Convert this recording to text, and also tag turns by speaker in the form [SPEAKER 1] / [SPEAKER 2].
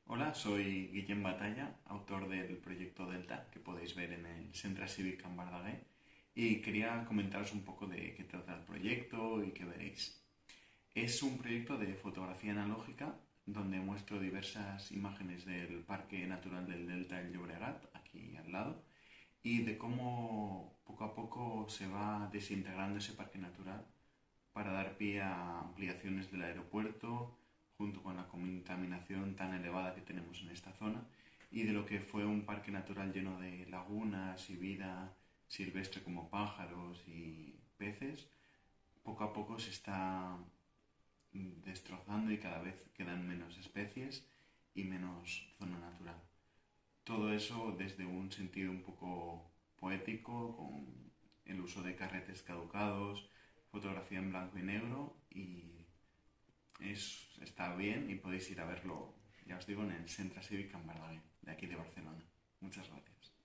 [SPEAKER 1] Hola, soy Guillem Batalla, autor del proyecto Delta, que podéis ver en el Centre Cívic Can Verdaguer, y quería comentaros un poco de qué trata el proyecto y qué veréis. Es un proyecto de fotografía analógica donde muestro diversas imágenes del Parque Natural del Delta del Llobregat, aquí al lado, y de cómo poco a poco se va desintegrando ese parque natural para dar pie a ampliaciones del aeropuerto, junto con la contaminación tan elevada que tenemos en esta zona, y de lo que fue un parque natural lleno de lagunas y vida silvestre como pájaros y peces, poco a poco se está destrozando y cada vez quedan menos especies y menos zona natural. Todo eso desde un sentido un poco poético, con el uso de carretes caducados, fotografía en blanco y negro, y está bien y podéis ir a verlo, ya os digo, en el Centre Cívic Can Verdaguer, de aquí de Barcelona. Muchas gracias.